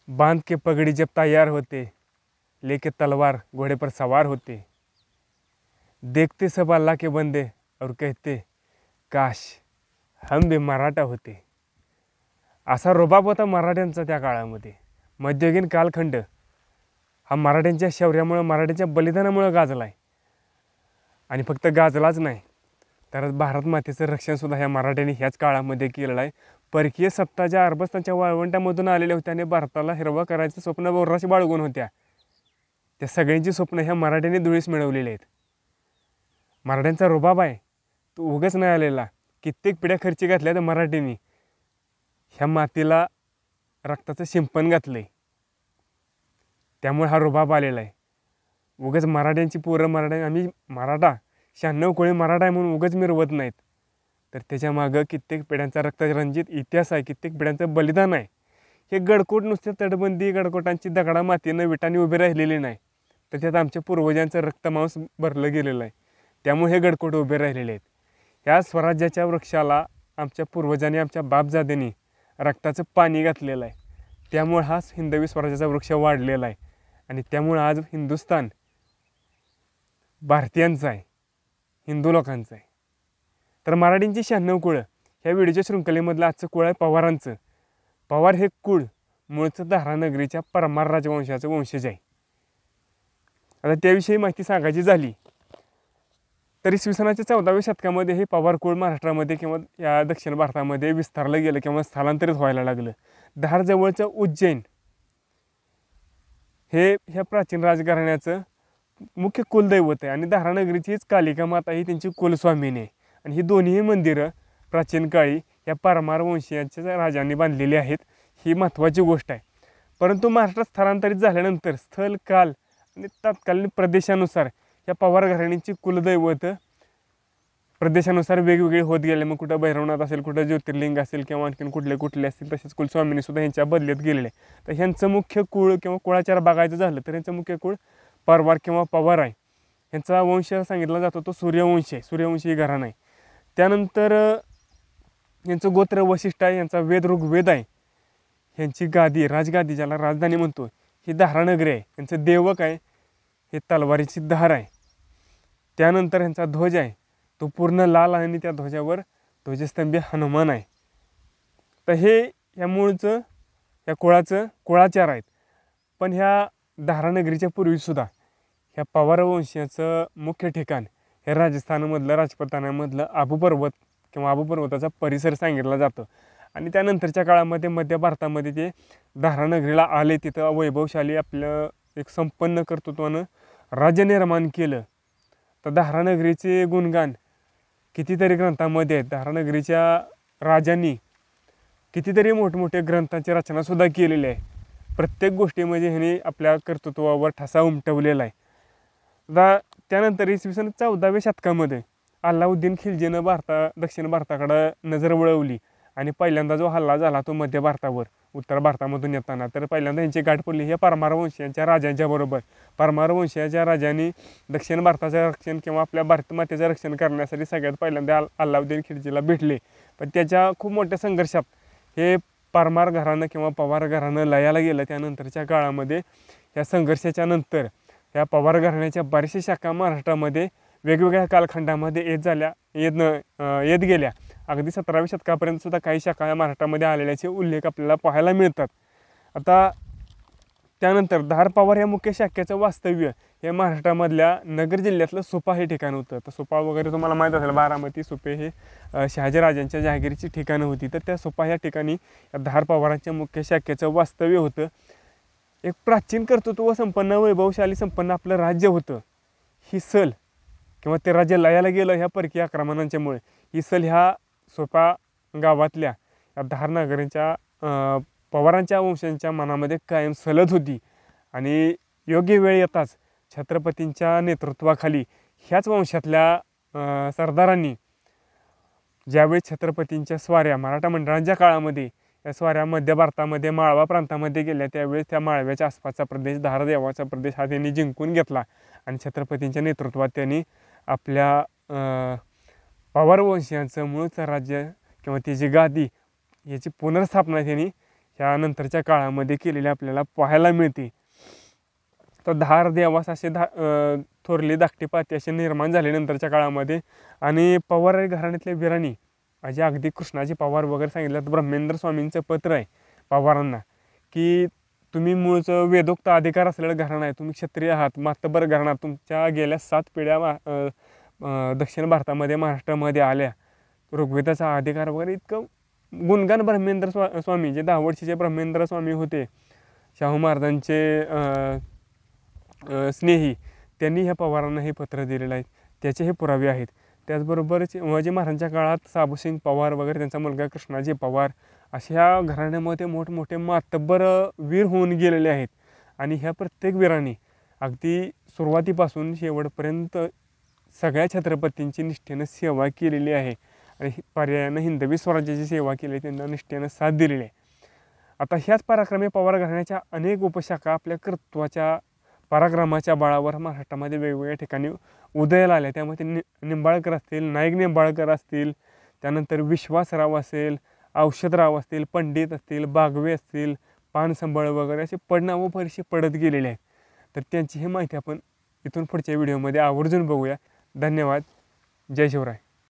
बांध के पगड़ी जब तैयार होते, लेके तलवार घोड़े पर सवार होते, देखते सब अल्लाह के बंदे और कहते काश हम भी मराठा होते. असा रुबाब होता मराठ्यांचा त्या काळामध्ये. मध्ययुगीन कालखंड हा मराठ्यांच्या शौर्यामुळे, मराठ्यांच्या बलिदानामुळे गाजला आहे. आणि फक्त गाजलाच नाही तर भारत मातेचं रक्षणसुद्धा ह्या मराठ्यांनी ह्याच काळामध्ये केलेलं आहे. परकीय सत्ता ज्या अरबस्तानच्या वाळवंटामधून आलेल्या होत्या आणि भारताला हिरवा करायचं स्वप्न बोर्राशी बाळगून होत्या, त्या सगळ्यांची स्वप्न ह्या मराठ्यांनी धुळीस मिळवलेली आहेत. मराठ्यांचा रुबाब आहे तो उगाच नाही आलेला. कित्येक पिढ्या खर्ची घातल्या तर मराठ्यांनी ह्या मातीला रक्ताचं शिंपण घातलं आहे, त्यामुळे हा रुबाब आलेला आहे. उगाच मराठ्यांची पोरं आम्ही मराठा 96 कोळी मराठा आहे म्हणून उगाच मिरवत नाहीत, तर त्याच्या मागं कित्येक पिढ्यांचा रक्तरंजित इतिहास आहे, कित्येक पिढ्यांचं बलिदान आहे. हे गडकोट नुसते तटबंदी गडकोटांची दगडा मातीनं विटांनी उभे राहिलेली नाही, तर त्यात आमच्या पूर्वजांचं रक्तमांस भरलं गेलेलं आहे. त्यामुळे हे गडकोट उभे राहिलेले आहेत. ह्या स्वराज्याच्या वृक्षाला आमच्या पूर्वजांनी, आमच्या बापजाद्यांनी रक्ताचं पाणी घातलेलं आहे. त्यामुळे हा हिंदवी स्वराज्याचा वृक्ष वाढलेला आहे. आणि त्यामुळे आज हिंदुस्थान भारतीयांचं आहे, हिंदू लोकांचं आहे. तर मराठींची 96 कुळं ह्या व्हिडिओच्या शृंखलेमधलं आजचं कुळ आहे पवारांचं. पवार हे कुळ मूळचं धारानगरीच्या परमार राजवंशाचं वंशज आहे. आता त्याविषयी माहिती सांगायची झाली तर इसवी सनाच्या 14व्या शतकामध्ये हे पवार कुळ महाराष्ट्रामध्ये किंवा या दक्षिण भारतामध्ये विस्तारलं गेलं किंवा स्थलांतरित व्हायला लागलं. धारजवळचं उज्जैन हे ह्या प्राचीन राजघराण्याचं मुख्य कुलदैवत आहे आणि धारानगरीचीच कालिका माता ही त्यांची कुलस्वामिनी आहे. आणि ही दोन्ही मंदिरं प्राचीन काळी या परमार वंशीयांच्या राजांनी बांधलेली आहेत. ही महत्त्वाची गोष्ट आहे. परंतु महाराष्ट्रात स्थलांतरित झाल्यानंतर स्थल, काल आणि तत्कालीन प्रदेशानुसार या पवार घराण्यांची कुलदैवत प्रदेशानुसार वेगवेगळे होत गेले. मग कुठं भैरवनाथ असेल, कुठं ज्योतिर्लिंग असेल किंवा आणखीन कुठले असतील, तसेच कुलस्वामिनीसुद्धा ह्यांच्या बदलत गेलेले. तर ह्यांचं मुख्य कुळ किंवा कुळाचार बघायचं झालं तर ह्यांचं मुख्य कुळ परवार किंवा पवार आहे. ह्यांचा वंश सांगितला जातो तो सूर्यवंश आहे, सूर्यवंशी ही घराणं आहे. त्यानंतर यांचं गोत्र वशिष्ठ आहे, यांचा वेद ऋग्वेद आहे. ह्यांची गादी, राजगादी ज्याला राजधानी म्हणतो, ही धारानगरी आहे. यांचं देवक आहे हे तलवारीची धार आहे. त्यानंतर ह्यांचा ध्वज आहे तो पूर्ण लाल आणि त्या ध्वजावर ध्वजस्तंभी हनुमान आहे. तर हे ह्या मूळचं या कुळाचं कुळाचार आहेत. पण ह्या धारानगरीच्या पूर्वीसुद्धा ह्या पवार वंशाचं मुख्य ठिकाण हे राजस्थानमधलं, राजपुतानामधलं आबू पर्वत किंवा आबू पर्वताचा परिसर सांगितला जातो. आणि त्यानंतरच्या काळामध्ये मध्य भारतामध्ये ते धारानगरीला आले, तिथं वैभवशाली आपलं एक संपन्न कर्तृत्वानं राज्य निर्माण केलं. तर धारानगरीचे गुणगान कितीतरी ग्रंथामध्ये आहेत. धारानगरीच्या राजांनी कितीतरी मोठमोठे ग्रंथांची रचनासुद्धा केलेली आहे. प्रत्येक गोष्टीमध्ये ह्याने आपल्या कर्तृत्वावर ठसा उमटवलेला आहे. त्यानंतर इसवी सन 14व्या शतकामध्ये अल्लाउद्दीन खिलजीनं दक्षिण भारताकडं नजर वळवली आणि पहिल्यांदा जो हल्ला झाला तो मध्य भारतावर, उत्तर भारतामधून येताना, तर पहिल्यांदा यांची गाठ पडली ह्या परमार वंशीयांच्या राजांच्या बरोबर. परमार वंशीयाच्या राजांनी दक्षिण भारताचं रक्षण किंवा आपल्या भारत मातेचं रक्षण करण्यासाठी सगळ्यात पहिल्यांदा अल्लाउद्दीन खिलजीला भेटले. पण त्याच्या खूप मोठ्या संघर्षात हे परमार घराणं किंवा पवार घराणं लयाला गेलं. त्यानंतरच्या काळामध्ये या संघर्षाच्या नंतर या पवार घराण्याच्या बऱ्याचशा शाखा महाराष्ट्रामध्ये वेगवेगळ्या कालखंडामध्ये येत गेल्या. अगदी 17व्या शतकापर्यंत सुद्धा काही शाखा या महाराष्ट्रामध्ये आलेल्याचे उल्लेख आपल्याला पाहायला मिळतात. आता त्यानंतर धार पवार या मुख्य शाखेचं वास्तव्य हे महाराष्ट्रामधल्या नगर जिल्ह्यातलं सुपा हे ठिकाण होतं. तर सुपा वगैरे तुम्हाला माहीत असेल, बारामती, सुपे हे शहाजीराजांच्या जहागिरीची ठिकाणं होती. तर त्या सुपा ह्या ठिकाणी या धार पवारांच्या मुख्य शाखेचं वास्तव्य होतं. एक प्राचीन कर्तृत्व संपन्न, वैभवशाली संपन्न आपलं राज्य होतं. ही सल किंवा ते राज्य लयाला गेलं ह्या परकीय आक्रमणांच्यामुळे. ही सल ह्या सोपा गावातल्या या धारनगरीच्या पवारांच्या वंशांच्या मनामध्ये कायम सलत होती. आणि योग्य वेळ येताच छत्रपतींच्या नेतृत्वाखाली ह्याच वंशातल्या सरदारांनी ज्यावेळी छत्रपतींच्या स्वाऱ्या मराठा मंडळांच्या काळामध्ये या स्वाऱ्या मध्य भारतामध्ये माळवा प्रांतामध्ये गेल्या, त्यावेळेस त्या माळव्याच्या आसपासचा प्रदेश, धारदेवाचा प्रदेश हा त्यांनी जिंकून घेतला. आणि छत्रपतींच्या नेतृत्वात त्यांनी आपल्या पवार वंशीयांचं मूळचं राज्य किंवा त्याची गादी याची पुनर्स्थापना त्यांनी ह्या नंतरच्या काळामध्ये केलेली आपल्याला पाहायला मिळते. तर धार देवास असे थोरले धाकटे पाती असे निर्माण झाले नंतरच्या काळामध्ये. आणि पवार घराण्यातल्या वीरांनी म्हणजे अगदी कृष्णाजी पवार वगैरे सांगितलं तर ब्रह्मेंद्र स्वामींचं पत्र आहे पवारांना, की तुम्ही मूळचं वेदोक्त अधिकार असलेलं घराणं आहे, तुम्ही क्षत्रिय आहात, मातबर घराणा, तुमच्या गेल्या 7 पिढ्या दक्षिण भारतामध्ये महाराष्ट्रामध्ये आल्या, ऋग्वेदाचा अधिकार वगैरे इतकं गुणगान ब्रह्मेंद्र स्वामी जे 10 वर्षीचे ब्रह्मेंद्र स्वामी होते, शाहू महाराजांचे स्नेही, त्यांनी ह्या पवारांना हे पत्र दिलेलं आहे. त्याचे हे पुरावे आहेत. त्याचबरोबर शिवाजी महाराजांच्या काळात साबुसिंग पवार वगैरे त्यांचा मुलगा कृष्णाजी पवार अशा घराण्यामध्ये मोठमोठे मातब्बर वीर होऊन गेलेले आहेत. आणि ह्या प्रत्येक वीरांनी अगदी सुरुवातीपासून शेवटपर्यंत सगळ्या छत्रपतींची निष्ठेनं सेवा केलेली आहे. आणि पर्यायानं हिंदवी स्वराज्याची सेवा केली, त्यांना निष्ठेनं साथ दिलेली आहे. आता ह्याच पराक्रमी पवार घराण्याच्या अनेक उपशाखा आपल्या कर्तृत्वाच्या पराक्रमाच्या बळावर महाराष्ट्रामध्ये वेगवेगळ्या ठिकाणी उदयाला आल्या. त्यामध्ये निंबाळकर असतील, नाईक निंबाळकर असतील, त्यानंतर विश्वासराव असेल, औषधराव असतील, पंडित असतील, बागवे असतील, पानसंबळ वगैरे असे पडनावं बरीचशी पडत गेलेले आहेत. तर त्यांची ही माहिती आपण इथून पुढच्या व्हिडिओमध्ये आवर्जून बघूया. धन्यवाद. जय शिवराय.